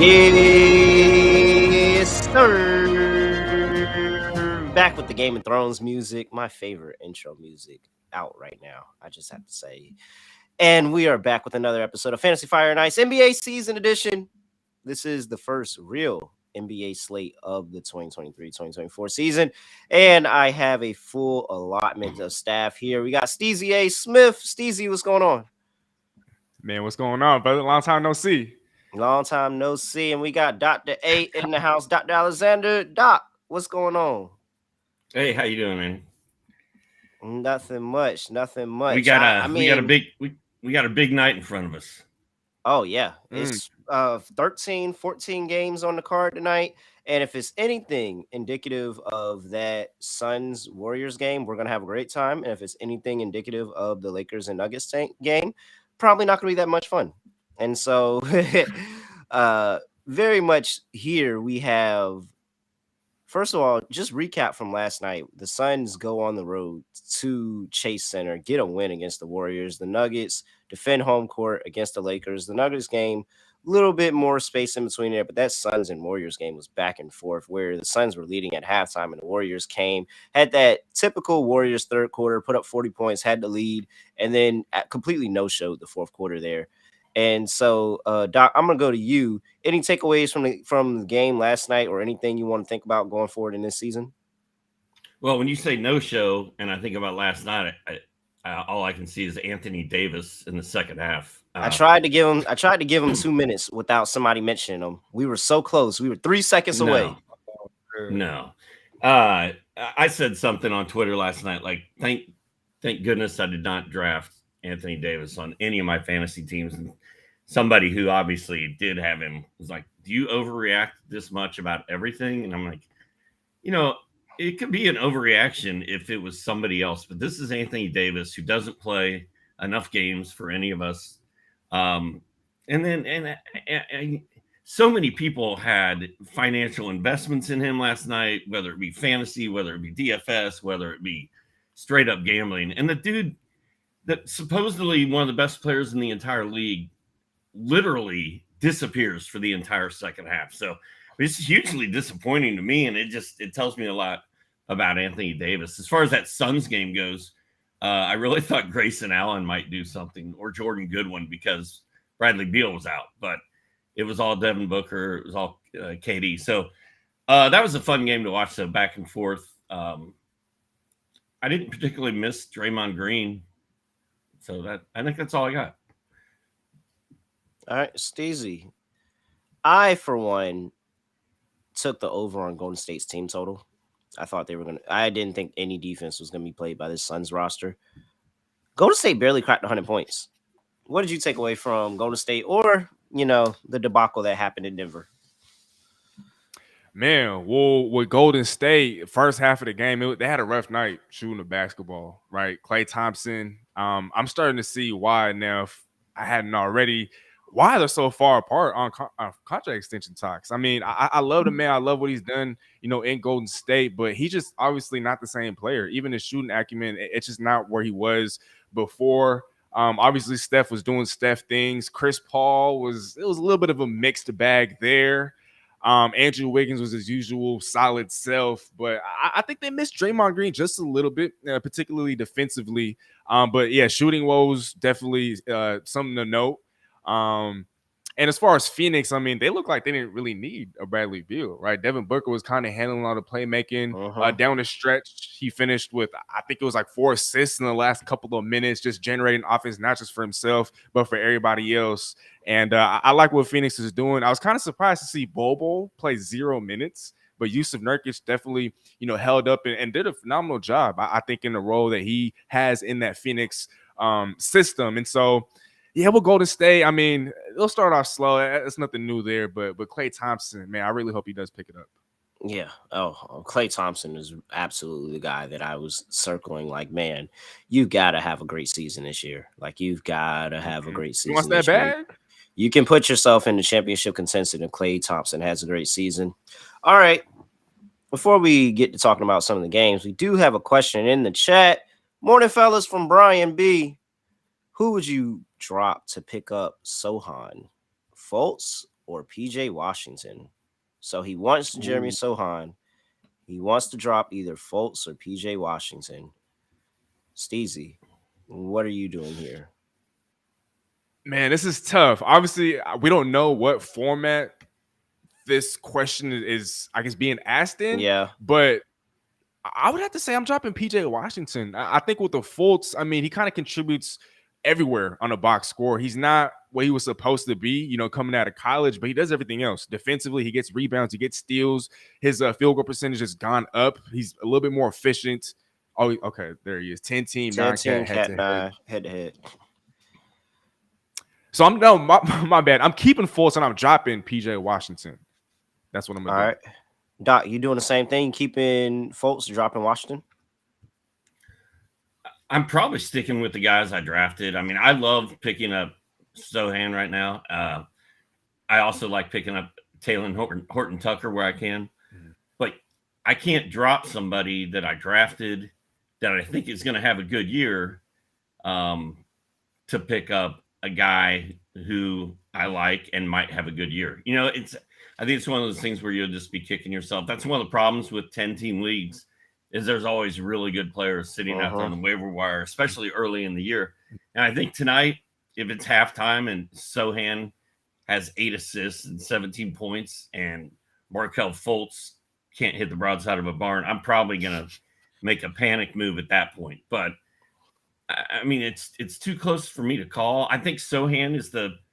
Yes, sir. Back with the Game of Thrones music, my favorite intro music out right now. I just have to say. And we are back with another episode of Fantasy Fire and Ice NBA season edition. This is the first real NBA slate of the 2023-2024 season. And I have a full allotment of staff here. We got Steezy A. Smith. Steezy, what's going on? Man, what's going on, brother? Long time no see. Long time no see. And we got Dr. A in the house. Dr. Alexander. Doc, what's going on? Hey, how you doing, man? Nothing much. We got a big night in front of us. Oh yeah. It's 13, 14 games on the card tonight. And if it's anything indicative of that Suns Warriors game, we're gonna have a great time. And if it's anything indicative of the Lakers and Nuggets game, probably not gonna be that much fun. And so very much here we have, first of all, just recap from last night. The Suns go on the road to Chase Center, get a win against the Warriors. The Nuggets defend home court against the Lakers. The Nuggets game, a little bit more space in between there, but that Suns and Warriors game was back and forth where the Suns were leading at halftime and the Warriors came, had that typical Warriors third quarter, put up 40 points, had the lead, and then completely no-showed the fourth quarter there. And so, Doc, I'm gonna go to you. Any takeaways from the game last night, or anything you want to think about going forward in this season? Well, when you say no show, and I think about last night, all I can see is Anthony Davis in the second half. I tried to give him 2 minutes without somebody mentioning him. We were so close. We were 3 seconds away. No. I said something on Twitter last night, like thank goodness I did not draft Anthony Davis on any of my fantasy teams. And somebody who obviously did have him was like, do you overreact this much about everything? And I'm like, it could be an overreaction if it was somebody else, but this is Anthony Davis, who doesn't play enough games for any of us. And so many people had financial investments in him last night, whether it be fantasy, whether it be DFS, whether it be straight up gambling. And the dude that supposedly one of the best players in the entire league literally disappears for the entire second half. So it's hugely disappointing to me. And it tells me a lot about Anthony Davis. As far as that Suns game goes, I really thought Grayson Allen might do something, or Jordan Goodwin, because Bradley Beal was out, but it was all Devin Booker. It was all KD. So that was a fun game to watch, so back and forth. I didn't particularly miss Draymond Green. So I think that's all I got. All right, Steezy. I, for one, took the over on Golden State's team total. I didn't think any defense was going to be played by this Suns roster. Golden State barely cracked 100 points. What did you take away from Golden State, or, the debacle that happened in Denver? Man, well, with Golden State, first half of the game, they had a rough night shooting the basketball, right? Klay Thompson. I'm starting to see why now, if I hadn't already, why they're so far apart on contract extension talks. I mean, I love the man. I love what he's done, in Golden State, but he's just obviously not the same player. Even his shooting acumen, it's just not where he was before. Obviously, Steph was doing Steph things. Chris Paul it was a little bit of a mixed bag there. Andrew Wiggins was his usual solid self, but I think they missed Draymond Green just a little bit, particularly defensively. But yeah, shooting woes definitely something to note. And as far as Phoenix, I mean, they look like they didn't really need a Bradley Beal, right? Devin Booker was kind of handling all the playmaking. Down the stretch, he finished with, I think it was like 4 assists in the last couple of minutes, just generating offense, not just for himself, but for everybody else. And I like what Phoenix is doing. I was kind of surprised to see Bobo play 0 minutes, but Yusuf Nurkic definitely, held up and did a phenomenal job, I think, in the role that he has in that Phoenix system. And so, yeah, we'll Golden State. I mean, they'll start off slow. It's nothing new there, but Klay Thompson, man, I really hope he does pick it up. Yeah. Klay Thompson is absolutely the guy that I was circling. Like, man, you got to have a great season this year. Like, you've got to have a great season. You want that bag? You can put yourself in the championship consensus, and Klay Thompson has a great season. All right. Before we get to talking about some of the games, we do have a question in the chat. Morning, fellas, from Brian B. Who would you drop to pick up Sohan? Fultz or PJ Washington. So he wants Jeremy Ooh. Sohan. He wants to drop either Fultz or PJ Washington. Steezy, what are you doing here? Man, this is tough. Obviously, we don't know what format this question is, I guess, being asked in. Yeah. But I would have to say I'm dropping PJ Washington. I think with the Fultz, I mean, he kind of contributes everywhere on a box score. He's not what he was supposed to be, coming out of college, but he does everything else. Defensively, he gets rebounds, he gets steals. His field goal percentage has gone up. He's a little bit more efficient. Oh, okay, there he is. 10 team, 9 cat, head to head. Head to head. So my bad. I'm keeping Fultz and I'm dropping PJ Washington. That's what I'm gonna do. All right. Doc, you doing the same thing, keeping Fultz, dropping Washington? I'm probably sticking with the guys I drafted. I mean, I love picking up Sohan right now. I also like picking up Taylor Horton Tucker where I can. But I can't drop somebody that I drafted that I think is going to have a good year to pick up a guy who I like and might have a good year. I think it's one of those things where you'll just be kicking yourself. That's one of the problems with 10-team leagues is there's always really good players sitting out there on the waiver wire, especially early in the year. And I think tonight, if it's halftime and Sohan has 8 assists and 17 points and Markelle Fultz can't hit the broadside of a barn, I'm probably going to make a panic move at that point. But I mean, it's too close for me to call. I think Sohan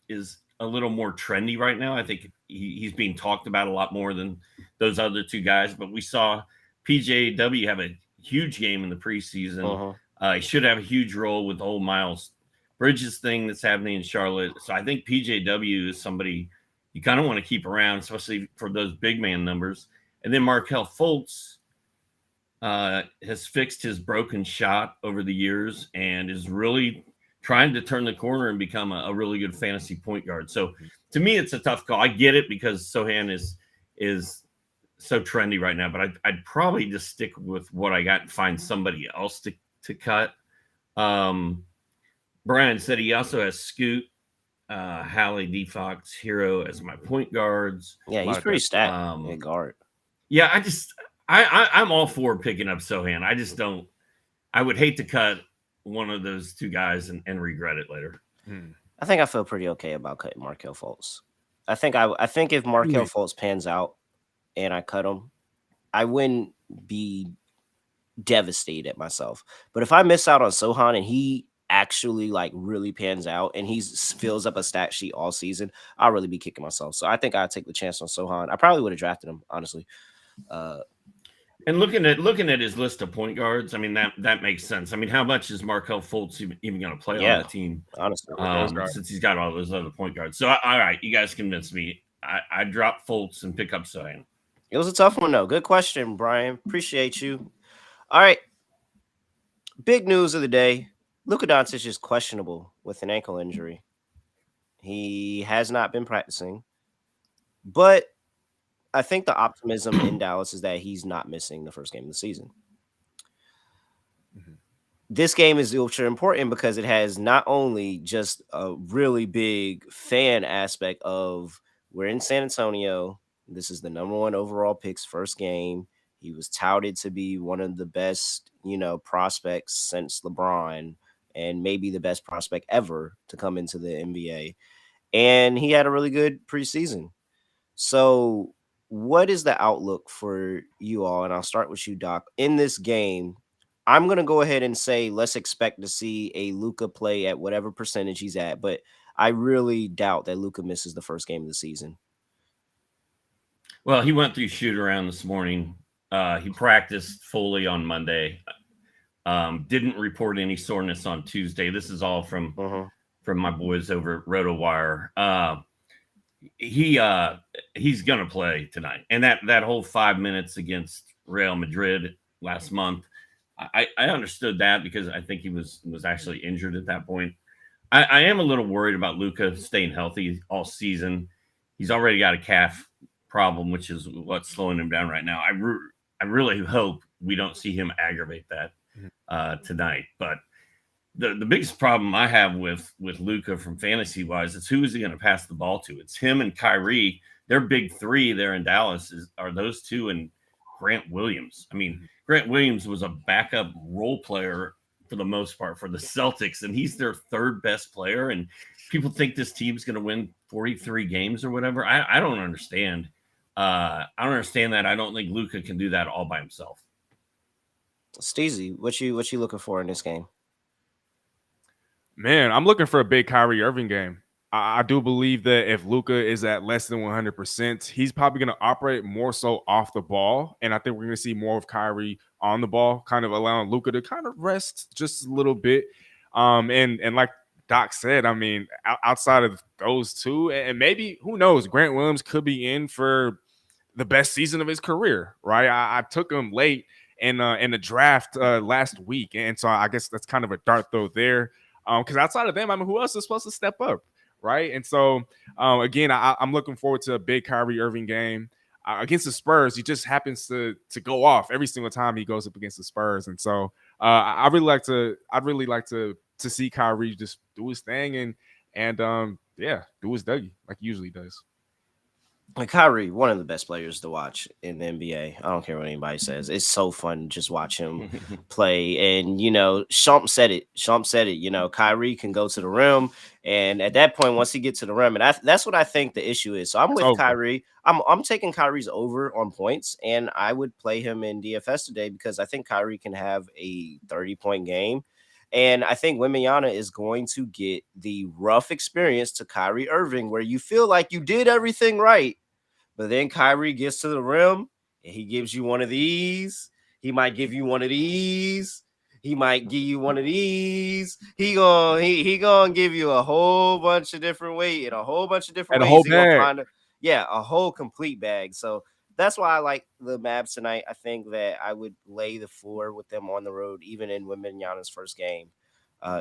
is a little more trendy right now. I think he's being talked about a lot more than those other two guys. But we saw PJW have a huge game in the preseason. He should have a huge role with the whole Miles Bridges thing that's happening in Charlotte. So I think PJW is somebody you kind of want to keep around, especially for those big man numbers. And then Markelle Fultz has fixed his broken shot over the years and is really trying to turn the corner and become a really good fantasy point guard. So to me, it's a tough call. I get it because Sohan is so trendy right now, but I'd probably just stick with what I got and find somebody else to cut. Brian said he also has Scoot, Hallie, D-Fox, Hero as my point guards. Yeah, he's pretty stacked at guard. Yeah, I'm all for picking up Sohan. I just don't. I would hate to cut one of those two guys and regret it later. I think I feel pretty okay about cutting Markelle Fultz. I think if Markelle Fultz pans out and I cut him, I wouldn't be devastated at myself. But if I miss out on Sohan and he actually really pans out and he fills up a stat sheet all season, I'll really be kicking myself. So I think I'd take the chance on Sohan. I probably would have drafted him, honestly. And looking at his list of point guards, I mean that makes sense. I mean, how much is Markelle Fultz even going to play on the team? Honestly, since he's got all those other point guards. So all right, you guys convinced me. I drop Fultz and pick up Sohan. It was a tough one though. Good question, Brian. Appreciate you. All right, big news of the day: Luka Doncic is questionable with an ankle injury. He has not been practicing, but I think the optimism in Dallas is that he's not missing the first game of the season. This game is ultra important because it has not only just a really big fan aspect of we're in San Antonio. This is the number 1 overall pick's first game. He was touted to be one of the best, prospects since LeBron and maybe the best prospect ever to come into the NBA. And he had a really good preseason. So what is the outlook for you all? And I'll start with you, Doc. In this game, I'm going to go ahead and say let's expect to see a Luka play at whatever percentage he's at. But I really doubt that Luka misses the first game of the season. Well, he went through shoot around this morning. He practiced fully on Monday. Didn't report any soreness on Tuesday. This is all from my boys over at RotoWire. He's gonna play tonight, and that whole 5 minutes against Real Madrid last month, I understood that because I think he was actually injured at that point. I am a little worried about Luka staying healthy all season. He's already got a calf problem, which is what's slowing him down right now. I really hope we don't see him aggravate that tonight. But the biggest problem I have with Luka from fantasy wise is who is he going to pass the ball to? It's him and Kyrie. Their big three there in Dallas are those two and Grant Williams. I mean, Grant Williams was a backup role player for the most part for the Celtics, and he's their third best player. And people think this team's going to win 43 games or whatever. I don't understand. I don't understand that. I don't think Luka can do that all by himself. Steezy, what you looking for in this game? Man, I'm looking for a big Kyrie Irving game. I do believe that if Luka is at less than 100%, he's probably going to operate more so off the ball. And I think we're going to see more of Kyrie on the ball, kind of allowing Luka to kind of rest just a little bit. And like Doc said, I mean, outside of those two, and maybe, who knows, Grant Williams could be in for the best season of his career, right? I took him late in the draft last week. And so I guess that's kind of a dart throw there. Because outside of them, I mean, who else is supposed to step up, right? And so, again, I'm looking forward to a big Kyrie Irving game against the Spurs. He just happens to go off every single time he goes up against the Spurs, and so I'd really like to see Kyrie just do his thing and do his Dougie like he usually does. Like Kyrie, one of the best players to watch in the NBA. I don't care what anybody says. It's so fun to just watch him play. And, Shump said it. Kyrie can go to the rim. And at that point, once he gets to the rim, and that's what I think the issue is. So I'm with Kyrie. I'm taking Kyrie's over on points, and I would play him in DFS today because I think Kyrie can have a 30-point game. And I think Wembanyama is going to get the rough experience to Kyrie Irving where you feel like you did everything right, but then Kyrie gets to the rim and he gives you one of these. He might give you one of these. He might give you one of these. He gonna give you a whole bunch of different weight and a whole bunch of different ways. He gonna find a whole complete bag. So that's why I like the Mavs tonight. I think that I would lay the floor with them on the road, even in Wembanyama's first game.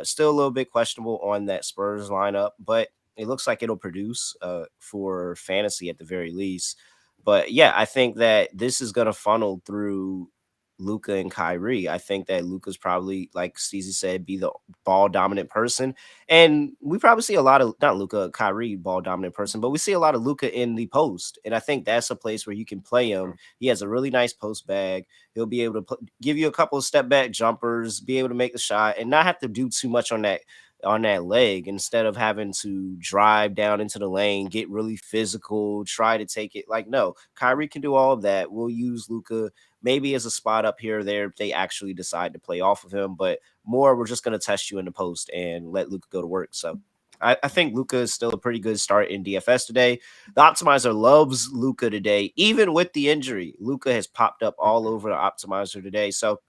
Still a little bit questionable on that Spurs lineup, but it looks like it'll produce for fantasy at the very least. But yeah, I think that this is going to funnel through Luka and Kyrie. I think that Luka's probably, like Steezy said, be the ball dominant person. And we probably see a lot of, not Luka, Kyrie ball dominant person, but we see a lot of Luka in the post. And I think that's a place where you can play him. He has a really nice post bag. He'll be able to give you a couple of step back jumpers, be able to make the shot and not have to do too much on that leg instead of having to drive down into the lane, get really physical, try to take it. Like, no, Kyrie can do all of that. We'll use Luka maybe as a spot up here or there if they actually decide to play off of him, but more we're just going to test you in the post and let Luka go to work. So I think Luka is still a pretty good start in DFS today. The optimizer loves Luka today, even with the injury. Luka has popped up all over the optimizer today. So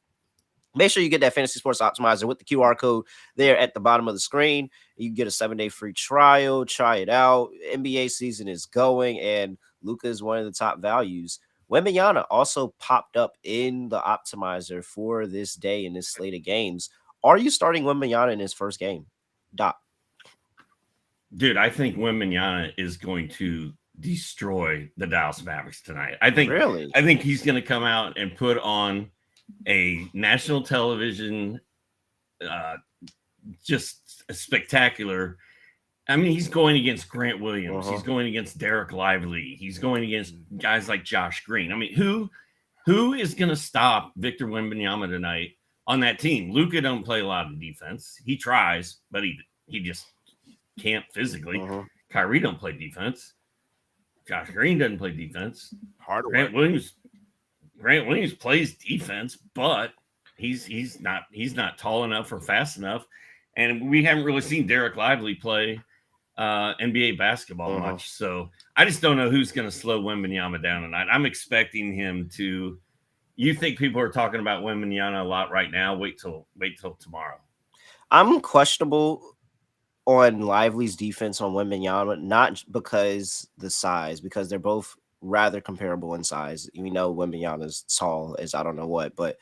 make sure you get that Fantasy Sports Optimizer with the QR code there at the bottom of the screen. You can get a 7-day free trial. Try it out. NBA season is going, and Luka is one of the top values. Wembanyama also popped up in the optimizer for this day in this slate of games. Are you starting Wembanyama in his first game, Doc? Dude, I think Wembanyama is going to destroy the Dallas Mavericks tonight. I think he's going to come out and put on a national television, just spectacular. I mean, he's going against Grant Williams. He's going against Derek Lively. He's going against guys like Josh Green. I mean, who is going to stop Victor Wembanyama tonight on that team? Luka don't play a lot of defense. He tries, but he just can't physically. Kyrie don't play defense. Josh Green doesn't play defense. Grant Williams plays defense, but he's not tall enough or fast enough. And we haven't really seen Derek Lively play NBA basketball much. So I just don't know who's going to slow Wembanyama down tonight. I'm expecting him to. You think people are talking about Wembanyama a lot right now? Wait till tomorrow. I'm questionable on Lively's defense on Wembanyama, not because the size, because they're both rather comparable in size. You know, Wembanyama's tall as I don't know what, but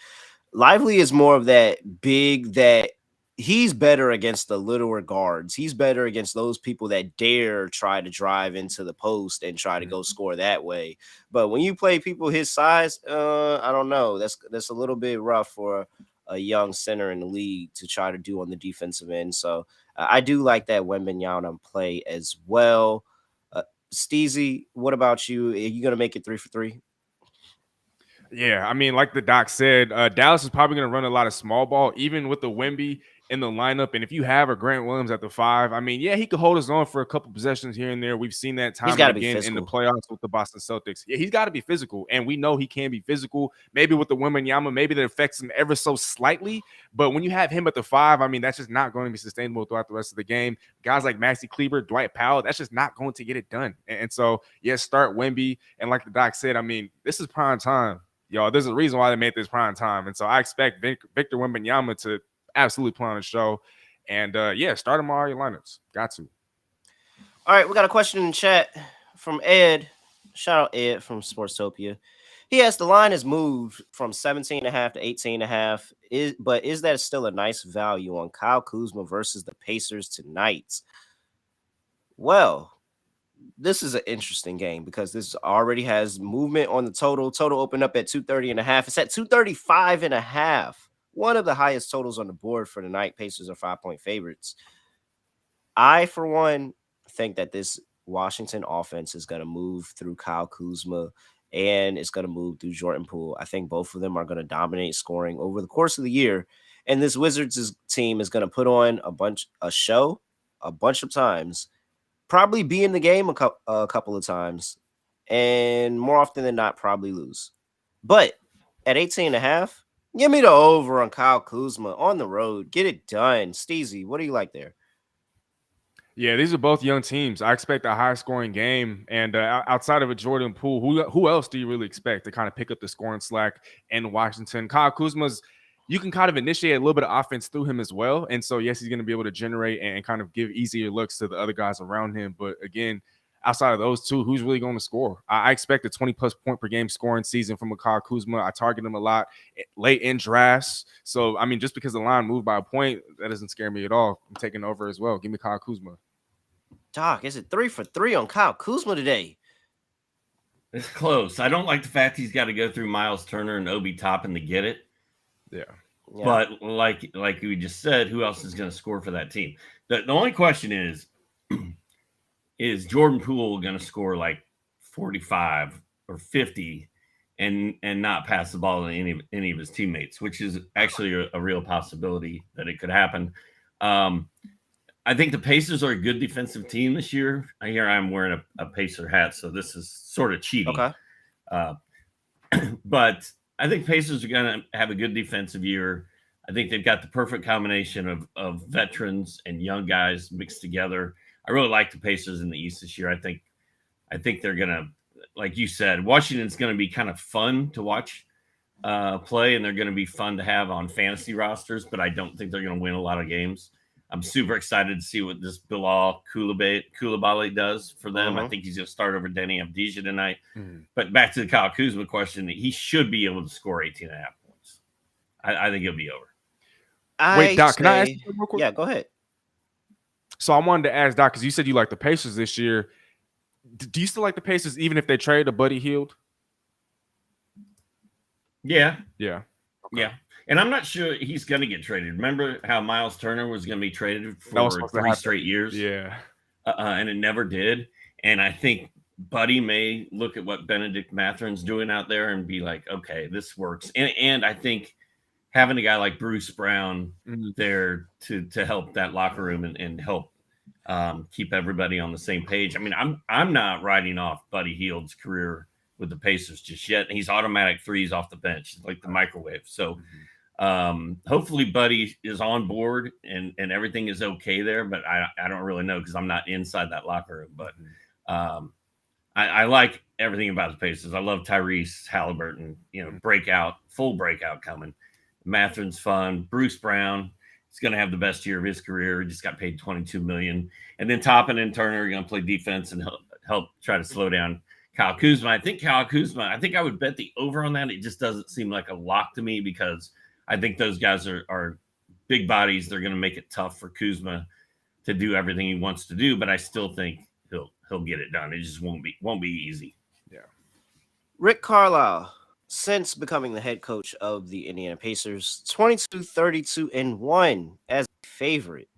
Lively is more of that big that he's better against the littler guards. He's better against those people that dare try to drive into the post and try to go score that way. But when you play people his size, I don't know. That's a little bit rough for a young center in the league to try to do on the defensive end. So I do like that Wembanyama play as well. Steezy, what about you? Are you going to make it 3 for 3? Yeah, I mean, like the doc said, Dallas is probably going to run a lot of small ball, even with the Wemby in the lineup. And if you have a Grant Williams at the 5, I mean, yeah, he could hold his own for a couple possessions here and there. We've seen that time and again in the playoffs with the Boston Celtics. Yeah, he's got to be physical, and we know he can be physical. Maybe with the Wembanyama, maybe that affects him ever so slightly. But when you have him at the 5, I mean, that's just not going to be sustainable throughout the rest of the game. Guys like Maxi Kleber, Dwight Powell, that's just not going to get it done. And so, yes, start Wemby. And like the doc said, I mean, this is prime time. Y'all, there's a reason why they made this prime time. And so I expect Victor Wembanyama to absolutely play on the show. And yeah, start him all your lineups. Got to. All right, we got a question in the chat from Ed. Shout out Ed from Sportstopia. He asked, the line has moved from 17.5 to 18.5. But is that still a nice value on Kyle Kuzma versus the Pacers tonight? Well, this is an interesting game because this already has movement on the total. Total opened up at 230.5. It's at 235.5. One of the highest totals on the board for the night. Pacers are 5-point favorites. I, for one, think that this Washington offense is going to move through Kyle Kuzma and it's going to move through Jordan Poole. I think both of them are going to dominate scoring over the course of the year. And this Wizards team is going to put on a show a bunch of times. Probably be in the game a couple of times, and more often than not, probably lose. But at 18.5, give me the over on Kyle Kuzma on the road. Get it done. Steezy, what do you like there? Yeah, these are both young teams. I expect a high-scoring game. And outside of a Jordan Poole, who else do you really expect to kind of pick up the scoring slack in Washington? Kyle Kuzma's, you can kind of initiate a little bit of offense through him as well. And so, yes, he's going to be able to generate and kind of give easier looks to the other guys around him. But again, outside of those two, who's really going to score? I expect a 20-plus point per game scoring season from Kyle Kuzma. I target him a lot late in drafts. So, I mean, just because the line moved by a point, that doesn't scare me at all. I'm taking over as well. Give me Kyle Kuzma. Doc, is it 3 for 3 on Kyle Kuzma today? It's close. I don't like the fact he's got to go through Miles Turner and Obi Toppin to get it. Yeah. But like we just said, who else is going to score for that team? The only question is Jordan Poole going to score like 45 or 50 and not pass the ball to any of his teammates, which is actually a real possibility that it could happen. I think the Pacers are a good defensive team this year. Here I'm wearing a Pacer hat, so this is sort of cheating. Okay. But I think Pacers are going to have a good defensive year. I think they've got the perfect combination of veterans and young guys mixed together. I really like the Pacers in the East this year. I think they're going to, like you said, Washington's going to be kind of fun to watch play, and they're going to be fun to have on fantasy rosters, but I don't think they're going to win a lot of games. I'm super excited to see what this Bilal Coulibaly does for them. I think he's going to start over Denny Avdija tonight. But back to the Kyle Kuzma question, he should be able to score 18.5 points. I think he'll be over. Wait, Doc, can I ask you real quick? Yeah, go ahead. So I wanted to ask Doc, because you said you like the Pacers this year. Do you still like the Pacers even if they trade a Buddy Hield? Yeah. Yeah. Okay. Yeah. And I'm not sure he's going to get traded. Remember how Miles Turner was going to be traded for 3 straight years? Yeah. And it never did. And I think Buddy may look at what Benedict Matherin's doing out there and be like, okay, this works. And I think having a guy like Bruce Brown there to help that locker room and help keep everybody on the same page. I mean, I'm not writing off Buddy Hield's career with the Pacers just yet. He's automatic threes off the bench, like the microwave. So hopefully Buddy is on board and everything is okay there, but I don't really know because I'm not inside that locker room. But I like everything about the Pacers. I love Tyrese Halliburton, full breakout coming. Matherin's fun. Bruce Brown is going to have the best year of his career. He just got paid $22 million. And then Toppin and Turner are going to play defense and help try to slow down Kyle Kuzma. I think I would bet the over on that. It just doesn't seem like a lock to me because I think those guys are big bodies. They're going to make it tough for Kuzma to do everything he wants to do, but I still think he'll get it done. It just won't be easy. Yeah. Rick Carlisle, since becoming the head coach of the Indiana Pacers, 22-32-1 as a favorite,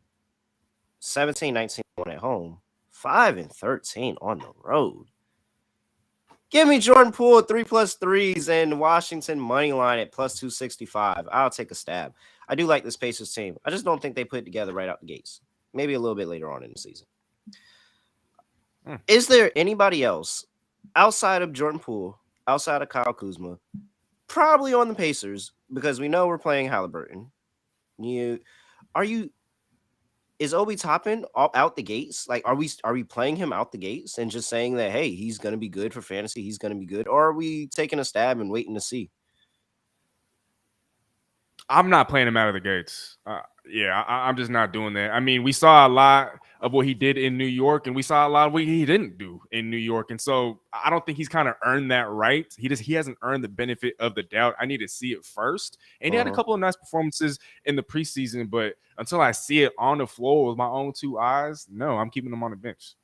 17-19-1 at home, 5-13 on the road. Give me Jordan Poole 3+ threes and Washington money line at plus 265. I'll take a stab. I do like this Pacers team. I just don't think they put it together right out the gates. Maybe a little bit later on in the season. Is there anybody else outside of Jordan Poole, outside of Kyle Kuzma, probably on the Pacers, because we know we're playing Halliburton? Is Obi Toppin out the gates? Like, are we playing him out the gates and just saying that, hey, he's going to be good for fantasy, he's going to be good, or are we taking a stab and waiting to see? I'm not playing him out of the gates. I'm just not doing that. I mean, we saw a lot of what he did in New York, and we saw a lot of what he didn't do in New York. And so I don't think he's kind of earned that right. He hasn't earned the benefit of the doubt. I need to see it first. And he had a couple of nice performances in the preseason, but until I see it on the floor with my own two eyes, no, I'm keeping him on the bench.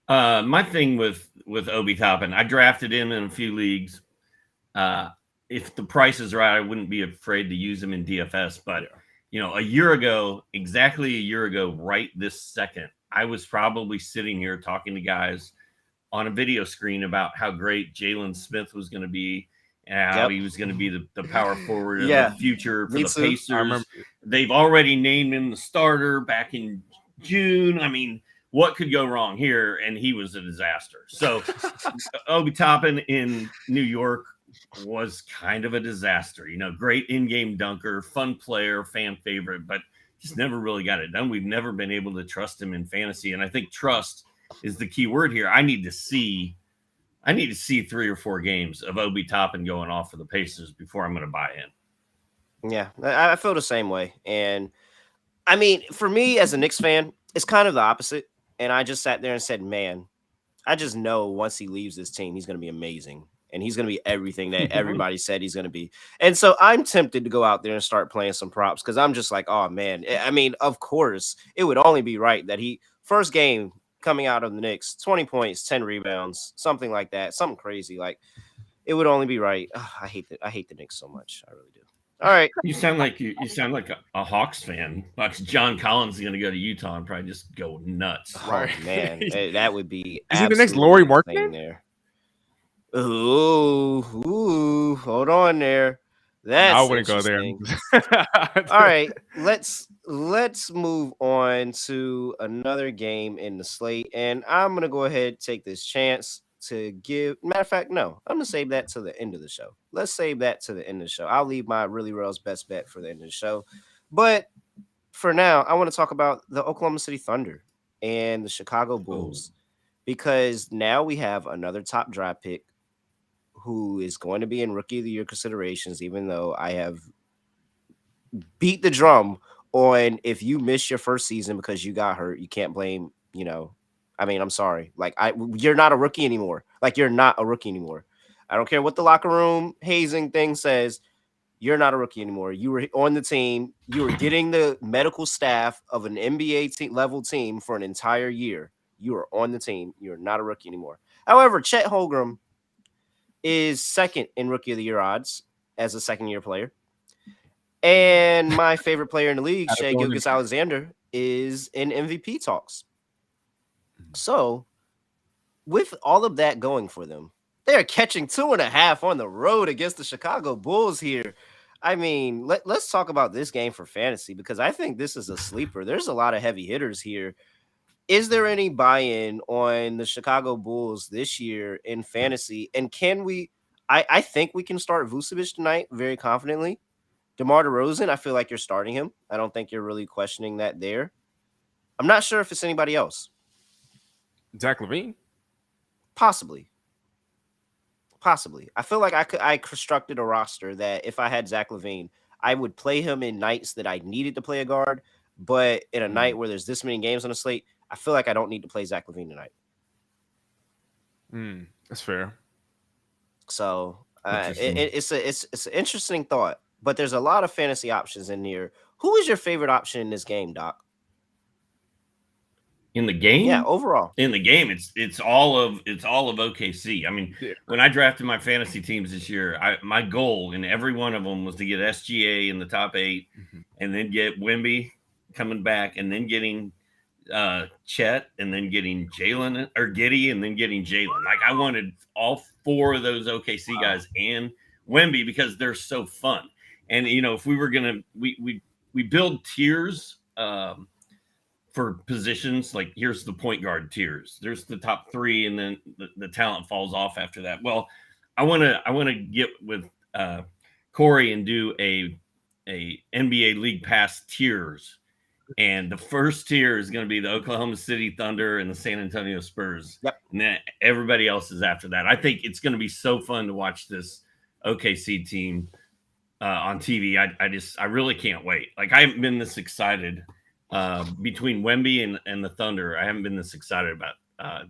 My thing with Obi Toppin, I drafted him in a few leagues. If the price is right, I wouldn't be afraid to use him in DFS. But, exactly a year ago, right this second, I was probably sitting here talking to guys on a video screen about how great Jalen Smith was going to be and how he was going to be the power forward of the future for the Pacers. They've already named him the starter back in June. I mean, what could go wrong here? And he was a disaster. So Obi Toppin in New York was kind of a disaster. Great in-game dunker, fun player, fan favorite, but just never really got it done. We've never been able to trust him in fantasy, and I think trust is the key word here. I need to see 3 or 4 games of Obi Toppin going off for the Pacers before I'm going to buy in. Yeah, I feel the same way. And I mean, for me as a Knicks fan, it's kind of the opposite. And I just sat there and said, man, I just know once he leaves this team, he's going to be amazing. And he's going to be everything that everybody said he's going to be. And so I'm tempted to go out there and start playing some props because I'm just like, oh, man. I mean, of course, it would only be right that first game coming out of the Knicks, 20 points, 10 rebounds, something like that, something crazy. Like, it would only be right. I hate the Knicks so much. I really do. All right. You sound like a Hawks fan. Watch John Collins is going to go to Utah and probably just go nuts. Oh, man. That would be Is he the next Lauri Markkanen there? Ooh, hold on there. I wouldn't go there. All right, let's move on to another game in the slate, and I'm gonna go ahead and take this chance to give. Matter of fact, no, I'm gonna save that to the end of the show. Let's save that to the end of the show. I'll leave my really Rail's best bet for the end of the show, but for now, I want to talk about the Oklahoma City Thunder and the Chicago Bulls because now we have another top draft pick who is going to be in Rookie of the Year considerations, even though I have beat the drum on if you miss your first season because you got hurt, you can't blame, I mean, I'm sorry. Like, you're not a rookie anymore. Like, you're not a rookie anymore. I don't care what the locker room hazing thing says. You're not a rookie anymore. You were on the team. You were getting the medical staff of an NBA level team for an entire year. You are on the team. You're not a rookie anymore. However, Chet Holmgren is second in Rookie of the Year odds as a second-year player. And my favorite player in the league, Shai Gilgeous-Alexander, is in MVP talks. So, with all of that going for them, they are catching 2.5 on the road against the Chicago Bulls here. I mean, let's talk about this game for fantasy because I think this is a sleeper. There's a lot of heavy hitters here. Is there any buy-in on the Chicago Bulls this year in fantasy? And can we – I think we can start Vucevic tonight very confidently. DeMar DeRozan, I feel like you're starting him. I don't think you're really questioning that there. I'm not sure if it's anybody else. Zach LaVine? Possibly. I feel like I constructed a roster that if I had Zach LaVine, I would play him in nights that I needed to play a guard. But in a night where there's this many games on the slate, I feel like I don't need to play Zach LaVine tonight. That's fair. So it's an interesting thought, but there's a lot of fantasy options in here. Who is your favorite option in this game, Doc? In the game, Yeah, overall. in the game, it's all of OKC. I mean, Yeah. when I drafted my fantasy teams this year, my goal in every one of them was to get SGA in the top 8, and then get Wemby coming back, and then getting Chet, and then getting Jalen or Giddy, and then getting Jalen. Like, I wanted all 4 of those OKC guys and Wemby because they're so fun. And if we were gonna we build tiers. For positions, like here's the point guard tiers. There's the top 3, and then the talent falls off after that. Well, I want to get with Corey and do a NBA League Pass tiers, and the first tier is going to be the Oklahoma City Thunder and the San Antonio Spurs. Yep. And then everybody else is after that. I think it's going to be so fun to watch this OKC team on TV. I really can't wait. Like, I haven't been this excited. Between Wemby and the Thunder, I haven't been this excited about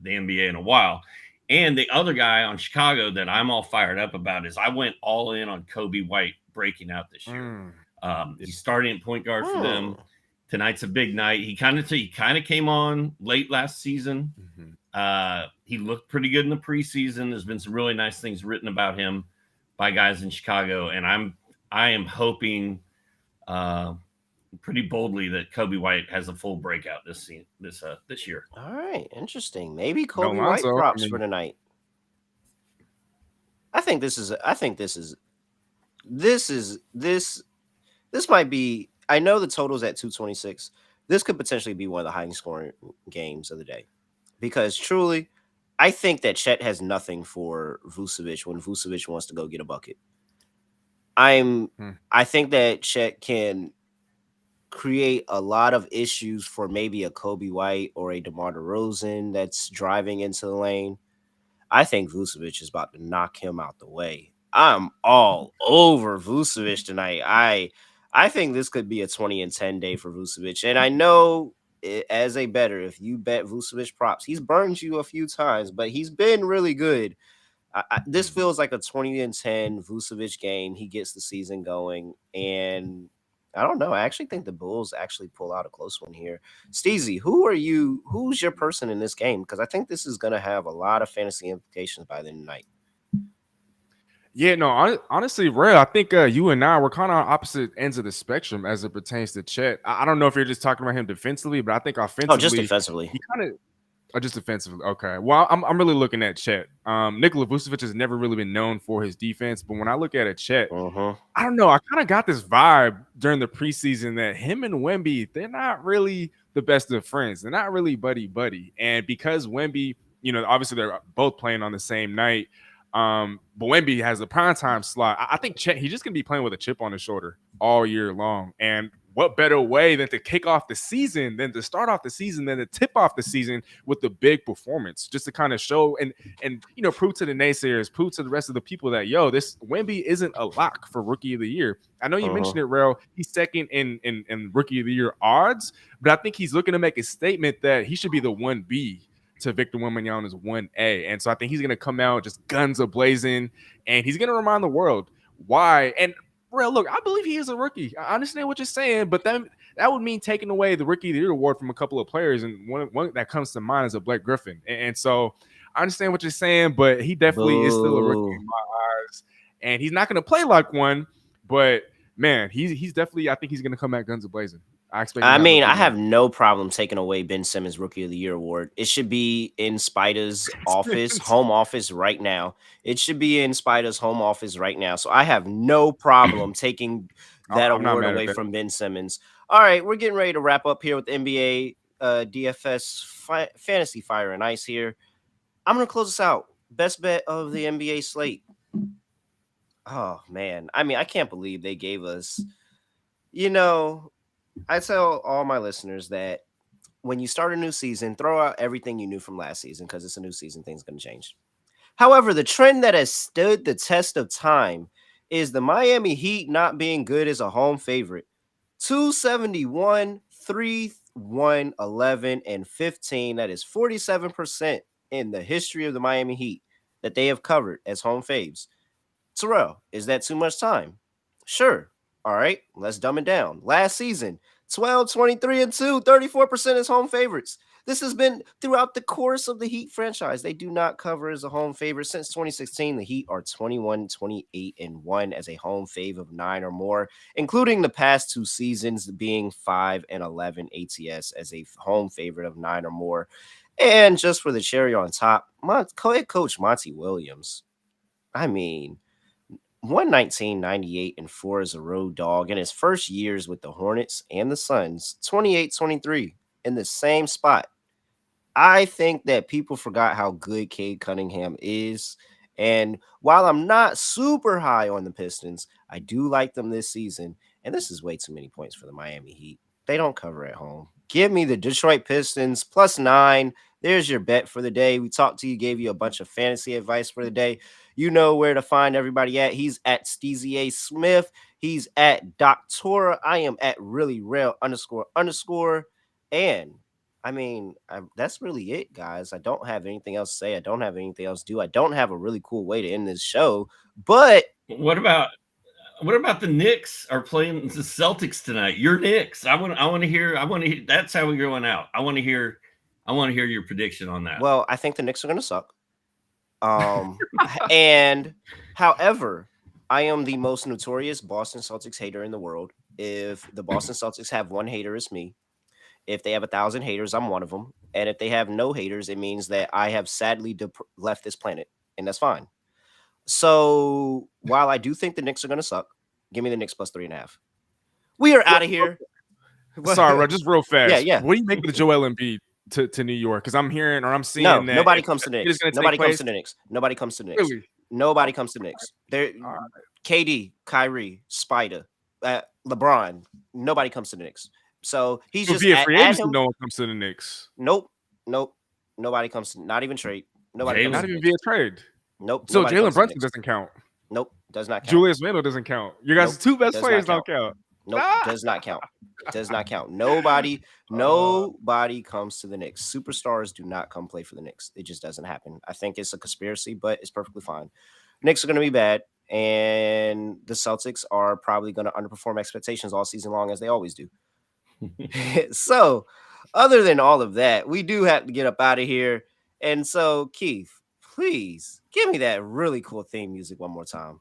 the NBA in a while. And the other guy on Chicago that I'm all fired up about is I went all in on Kobe White breaking out this year. He's starting at point guard for them. Tonight's a big night. He kind of came on late last season. He looked pretty good in the preseason. There's been some really nice things written about him by guys in Chicago, and I am hoping pretty boldly that Kobe White has a full breakout this year. All right, interesting. Maybe Kobe White props for tonight. This might be. I know the total's at 226. This could potentially be one of the highest scoring games of the day, because truly, I think that Chet has nothing for Vucevic when Vucevic wants to go get a bucket. I think that Chet can create a lot of issues for maybe a Kobe White or a DeMar DeRozan that's driving into the lane. I think Vucevic is about to knock him out the way. I'm all over Vucevic tonight. I think this could be a 20-10 day for Vucevic. And I know, as a bettor, if you bet Vucevic props, he's burned you a few times, but he's been really good. This feels like a 20-10 Vucevic game. He gets the season going, and I don't know. I actually think the Bulls actually pull out a close one here. Steezy, who's your person in this game? Because I think this is going to have a lot of fantasy implications by the end of the night. Yeah, no, honestly, Ray, I think you and I were kind of on opposite ends of the spectrum as it pertains to Chet. I don't know if you're just talking about him defensively, but I think offensively. Oh, just defensively. He kind of. Oh, just defensively. Okay. Well, I'm really looking at Chet. Nikola Vucevic has never really been known for his defense, but when I look at Chet, I don't know. I kind of got this vibe during the preseason that him and Wemby, they're not really the best of friends. They're not really buddy. And because Wemby, obviously they're both playing on the same night, but Wemby has the primetime slot. I think Chet, he's just going to be playing with a chip on his shoulder all year long. And what better way than to kick off the season, than to start off the season, than to tip off the season with the big performance, just to kind of show and prove to the naysayers, prove to the rest of the people that, this Wemby isn't a lock for Rookie of the Year. I know you mentioned it, Rel. He's second in Rookie of the Year odds, but I think he's looking to make a statement that he should be the 1B to Victor Wembanyama's 1A. And so I think he's going to come out just guns a-blazing, and he's going to remind the world why. And Real, look, I believe he is a rookie. I understand what you're saying, but that would mean taking away the Rookie of the Year award from a couple of players, and one that comes to mind is a Blake Griffin. And so I understand what you're saying, but he definitely is still a rookie in my eyes, and he's not going to play like one. But man, he's definitely. I think he's going to come back guns a-blazing. I have no problem taking away Ben Simmons' Rookie of the Year award. It should be in Spider's home office right now. So I have no problem taking that award away from Ben Simmons. All right, we're getting ready to wrap up here with the NBA DFS Fantasy Fire and Ice here. I'm going to close this out. Best bet of the NBA slate. Oh, man. I can't believe they gave us, I tell all my listeners that when you start a new season, throw out everything you knew from last season, because it's a new season, things going to change. However, the trend that has stood the test of time is the Miami Heat not being good as a home favorite. 271, 3-1, 11, and 15. That is 47% in the history of the Miami Heat that they have covered as home faves. Terrell, is that too much time? Sure. All right, let's dumb it down. Last season, 12, 23, and 2, 34% as home favorites. This has been throughout the course of the Heat franchise. They do not cover as a home favorite. Since 2016, the Heat are 21, 28, and 1 as a home fave of 9 or more, including the past 2 seasons being 5 and 11 ATS as a home favorite of 9 or more. And just for the cherry on top, my co-head coach Monty Williams. I mean, 119, 98, and 4 as a road dog in his first years with the Hornets and the Suns, 28, 23 in the same spot. I think that people forgot how good Cade Cunningham is. And while I'm not super high on the Pistons, I do like them this season. And this is way too many points for the Miami Heat. They don't cover at home. Give me the Detroit Pistons +9. There's your bet for the day. We talked to you, gave you a bunch of fantasy advice for the day. You know where to find everybody at. He's at Steezy A Smith. He's at Doctora. I am at really real __. And I mean, that's really it, guys. I don't have anything else to say. I don't have anything else to do. I don't have a really cool way to end this show. But what about the Knicks are playing the Celtics tonight? Your Knicks. I want to hear. That's how we're going out. I want to hear your prediction on that. Well, I think the Knicks are going to suck. And however, I am the most notorious Boston Celtics hater in the world. If the Boston Celtics have one hater, it's me. If they have 1,000 haters, I'm one of them. And if they have no haters, it means that I have sadly left this planet, and that's fine. So while I do think the Knicks are going to suck, give me the Knicks +3.5. We are out of here. Sorry, bro, just real fast. Yeah. What do you make of the Joel Embiid to New York? Because I'm hearing or I'm seeing that nobody comes to the Knicks. Nobody comes to the Knicks. Nobody comes to the Knicks. Really? Nobody comes to the Knicks. KD, Kyrie, Spider, LeBron. Nobody comes to the Knicks. So he's just via free agency. No one comes to the Knicks. Nope. Nobody comes to, not even trade. Nobody. Not even via trade. Nope. So Jalen Brunson doesn't count. Nope, does not count. Julius Randle doesn't count. Your guys' two best players don't count. Nope, does not count. Does not count. Nobody comes to the Knicks. Superstars do not come play for the Knicks. It just doesn't happen. I think it's a conspiracy, but it's perfectly fine. Knicks are going to be bad, and the Celtics are probably going to underperform expectations all season long, as they always do. So, other than all of that, we do have to get up out of here. And so, Keith, please give me that really cool theme music one more time.